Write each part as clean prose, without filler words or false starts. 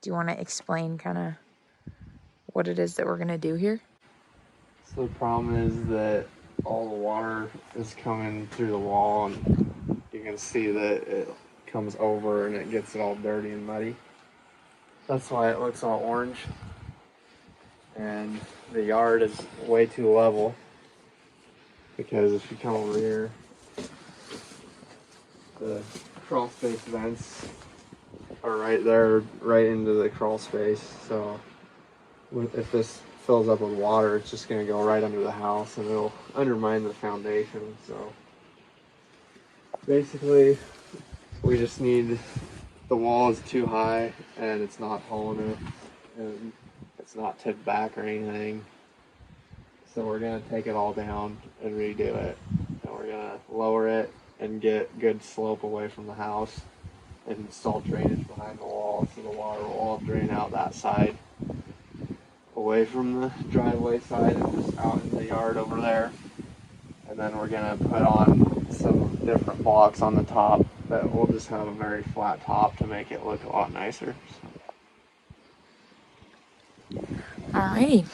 Do you want to explain kind of what it is that we're going to do here? So the problem is that all the water is coming through the wall, and you can see that it comes over and it gets it all dirty and muddy. That's why it looks all orange. And the yard is way too level, because if you come over here, the crawl space vents are right there, right into the crawl space. So if this fills up with water, it's just going to go right under the house and it'll undermine the foundation. So basically, we just need, the wall is too high and it's not tall enough and it's not tipped back or anything. So we're going to take it all down and redo it. And we're going to lower it and get good slope away from the house and install drainage behind the wall so the water will all drain out that side, away from the driveway side and just out in the yard over there. And then we're going to put on some different blocks on the top that will just have a very flat top to make it look a lot nicer. Alrighty.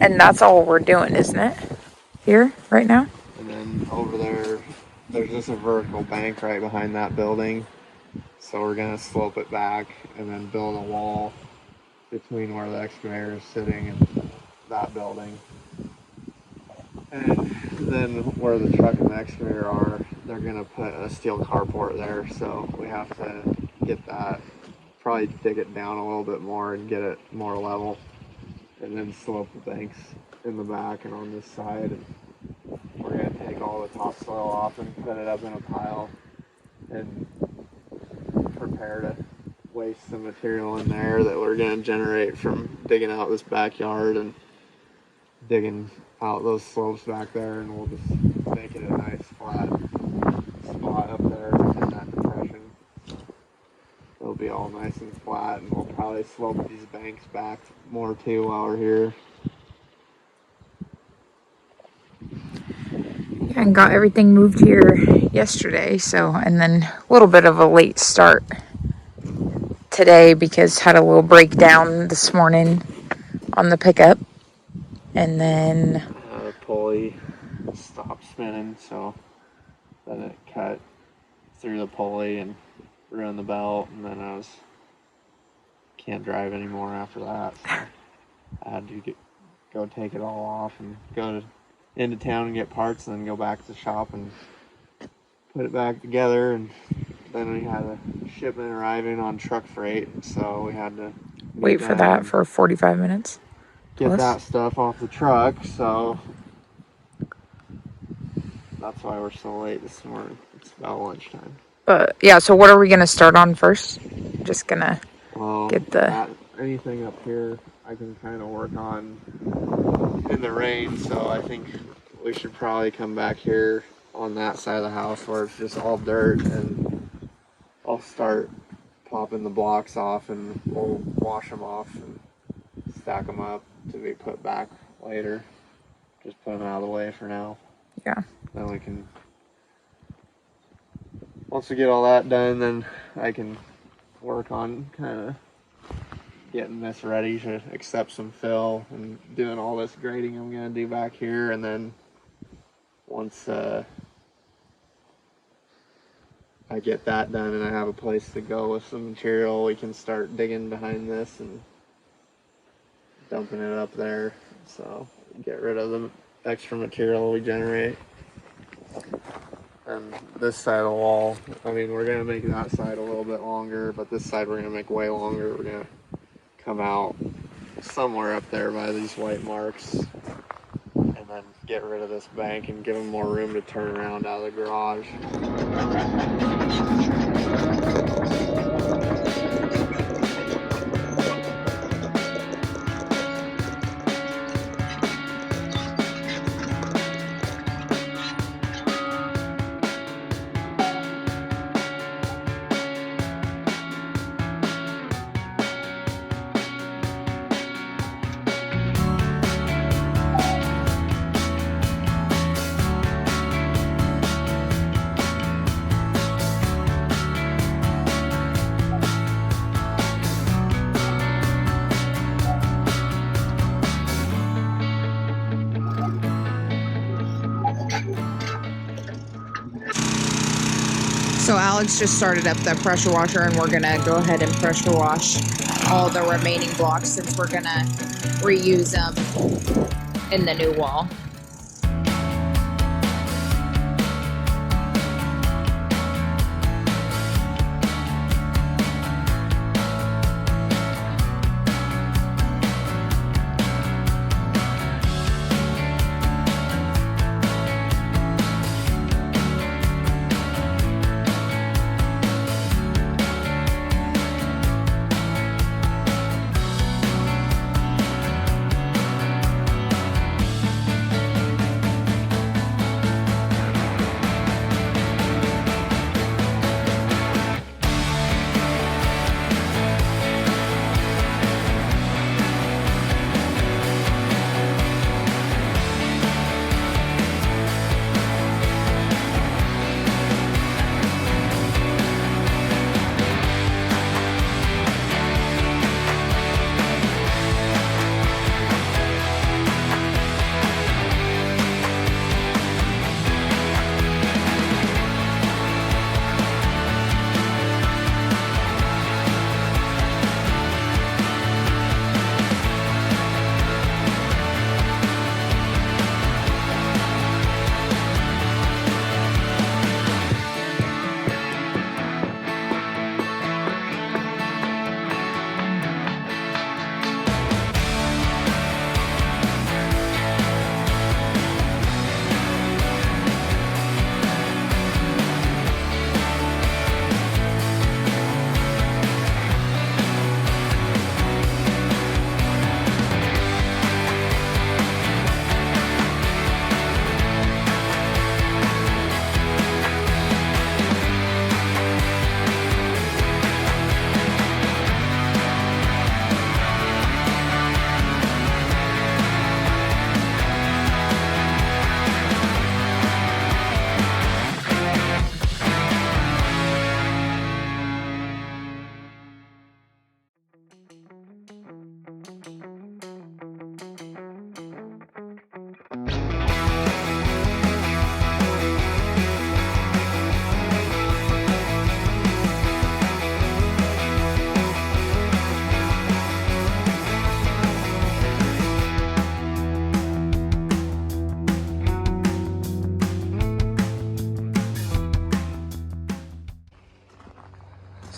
And that's all we're doing, isn't it? Here, right now? And then over there, there's just a vertical bank right behind that building. So we're going to slope it back and then build a wall between where the excavator is sitting and that building. And then where the truck and the excavator are, they're going to put a steel carport there. So we have to get that, probably dig it down a little bit more and get it more level. And then slope the banks in the back and on this side. And we're going to take all the topsoil off and put it up in a pile and prepare to waste some material in there that we're going to generate from digging out this backyard and digging out those slopes back there, and we'll just make it a nice flat spot up there in that depression. It'll be all nice and flat, and we'll probably slope these banks back more too while we're here. And got everything moved here yesterday, so, and then a little bit of a late start today because had a little breakdown this morning on the pickup. And then The pulley stopped spinning, so then it cut through the pulley and ruined the belt, and then can't drive anymore after that, so I had to go take it all off and go into town and get parts and then go back to the shop and put it back together. And then we had a shipment arriving on truck freight, so we had to wait for that for 45 minutes. Get that stuff off the truck, so that's why we're so late this morning. It's about lunchtime. But yeah, so what are we gonna start on first? Just gonna get anything up here I can kind of work on in the rain, so I think we should probably come back here on that side of the house where it's just all dirt, and I'll start popping the blocks off and we'll wash them off and stack them up to be put back later. Just put them out of the way for now. Yeah. Then we can, once we get all that done, then I can work on kind of getting this ready to accept some fill and doing all this grading I'm going to do back here. And then once I get that done and I have a place to go with some material, we can start digging behind this and dumping it up there, so get rid of the extra material we generate. And this side of the wall, I mean, we're going to make that side a little bit longer, but this side we're going to make way longer. We're going to come out somewhere up there by these white marks and then get rid of this bank and give them more room to turn around out of the garage. So Alex just started up the pressure washer, and we're gonna go ahead and pressure wash all the remaining blocks since we're gonna reuse them in the new wall.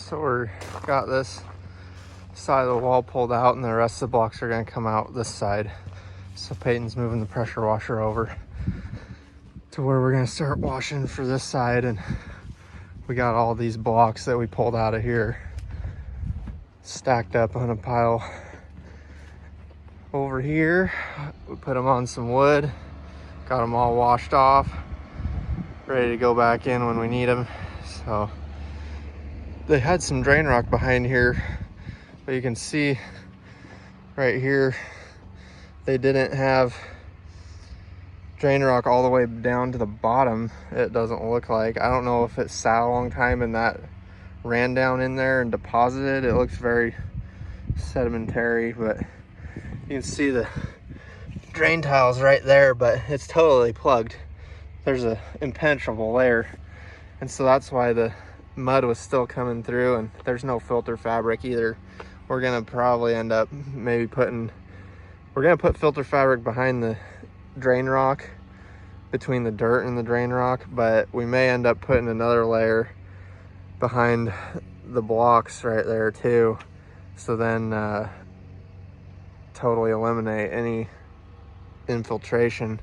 So we're got this side of the wall pulled out, and the rest of the blocks are going to come out this side. So Peyton's moving the pressure washer over to where we're going to start washing for this side, and we got all these blocks that we pulled out of here stacked up on a pile over here. We put them on some wood, got them all washed off, ready to go back in when we need them. So they had some drain rock behind here, but you can see right here they didn't have drain rock all the way down to the bottom. It doesn't look like. I don't know if it sat a long time and that ran down in there and deposited. It looks very sedimentary, but you can see the drain tiles right there, but it's totally plugged. There's a impenetrable layer, and so that's why the mud was still coming through, and there's no filter fabric either. We're gonna probably end up maybe we're gonna put filter fabric behind the drain rock, between the dirt and the drain rock, but we may end up putting another layer behind the blocks right there too, so then totally eliminate any infiltration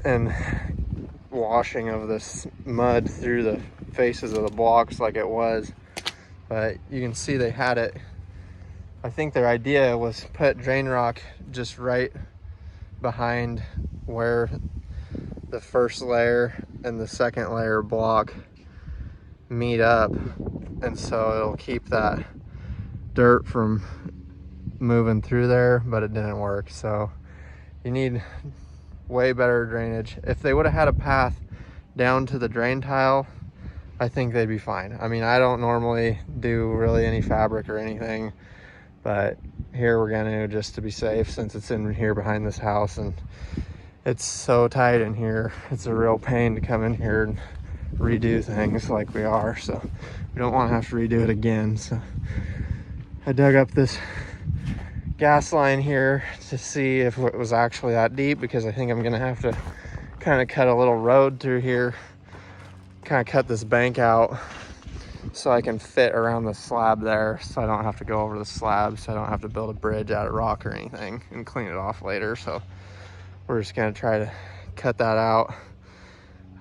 and washing of this mud through the faces of the blocks like it was. But you can see they had it. I think their idea was put drain rock just right behind where the first layer and the second layer block meet up, and so it'll keep that dirt from moving through there, but it didn't work. So you need way better drainage. If they would have had a path down to the drain tile, I think they'd be fine. I mean, I don't normally do really any fabric or anything, but here we're gonna, just to be safe, since it's in here behind this house and it's so tight in here. It's a real pain to come in here and redo things like we are, so we don't want to have to redo it again. So I dug up this gas line here to see if it was actually that deep, because I think I'm gonna have to kind of cut a little road through here, kind of cut this bank out so I can fit around the slab there, so I don't have to go over the slab, so I don't have to build a bridge out of rock or anything and clean it off later. So we're just gonna try to cut that out.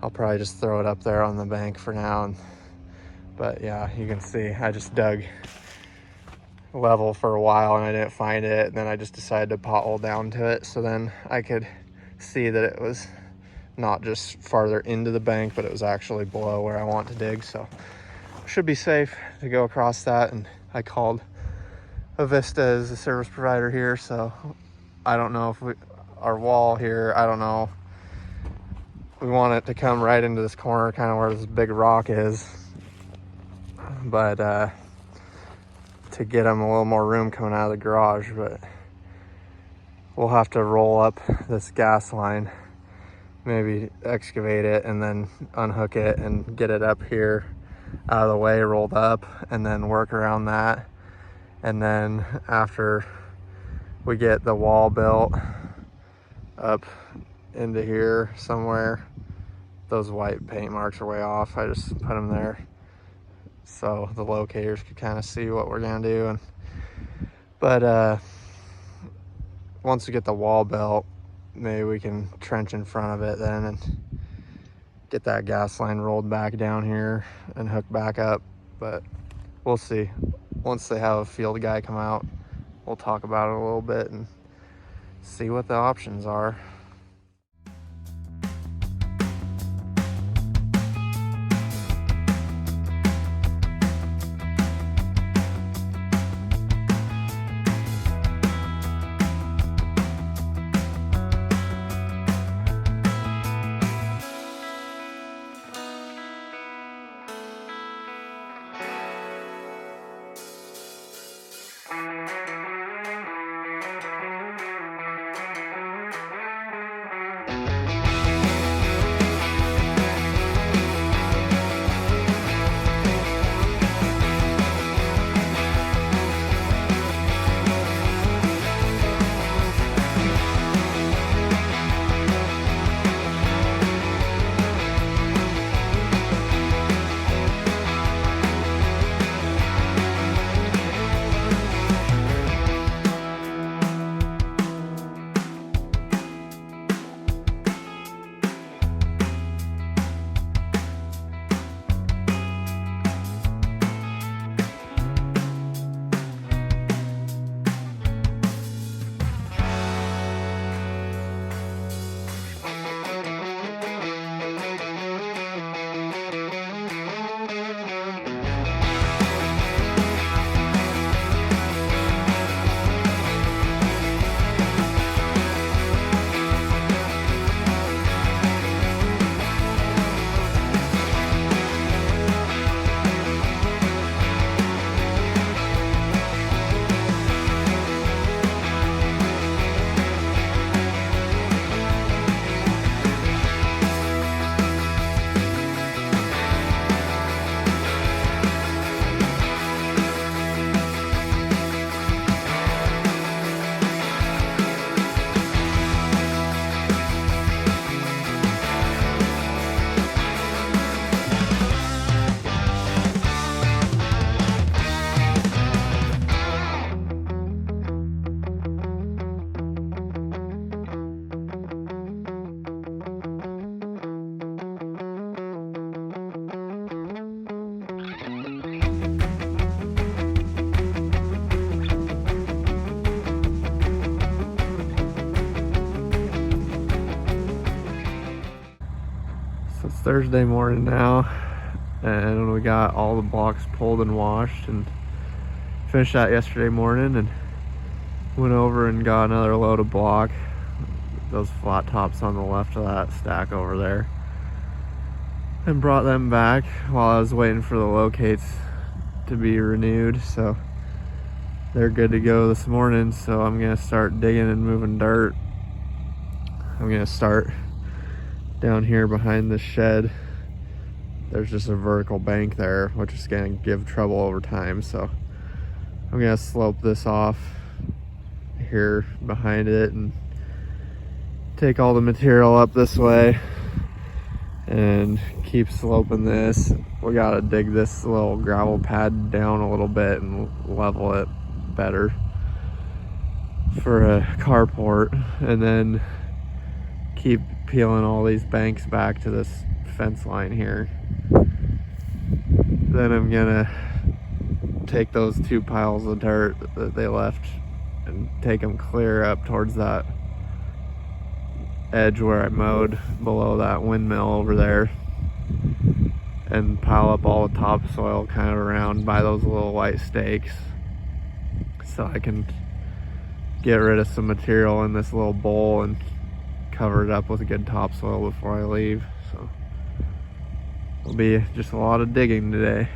I'll probably just throw it up there on the bank for now. But yeah, you can see I just dug level for a while and I didn't find it, and then I just decided to pothole down to it so then I could see that it was not just farther into the bank, but it was actually below where I want to dig. So should be safe to go across that. And I called Avista as the service provider here, so I don't know if our wall here, I don't know, we want it to come right into this corner, kind of where this big rock is, but to get them a little more room coming out of the garage. But we'll have to roll up this gas line, maybe excavate it and then unhook it and get it up here out of the way, rolled up, and then work around that. And then after we get the wall built up into here somewhere, those white paint marks are way off, I just put them there so the locators could kind of see what we're gonna do. But once we get the wall built, maybe we can trench in front of it then and get that gas line rolled back down here and hook back up. But we'll see. Once they have a field guy come out, we'll talk about it a little bit and see what the options are. Thursday morning now, and we got all the blocks pulled and washed, and finished that yesterday morning, and went over and got another load of block, those flat tops on the left of that stack over there, and brought them back while I was waiting for the locates to be renewed. So they're good to go this morning, so I'm gonna start digging and moving dirt. I'm gonna start down here behind the shed there's just a vertical bank there, which is going to give trouble over time. So I'm going to slope this off here behind it and take all the material up this way and keep sloping this. We got to dig this little gravel pad down a little bit and level it better for a carport, and then keep peeling all these banks back to this fence line here. Then I'm gonna take those 2 piles of dirt that they left and take them clear up towards that edge where I mowed below that windmill over there, and pile up all the topsoil kind of around by those little white stakes, so I can get rid of some material in this little bowl and cover it up with good topsoil before I leave. So it'll be just a lot of digging today.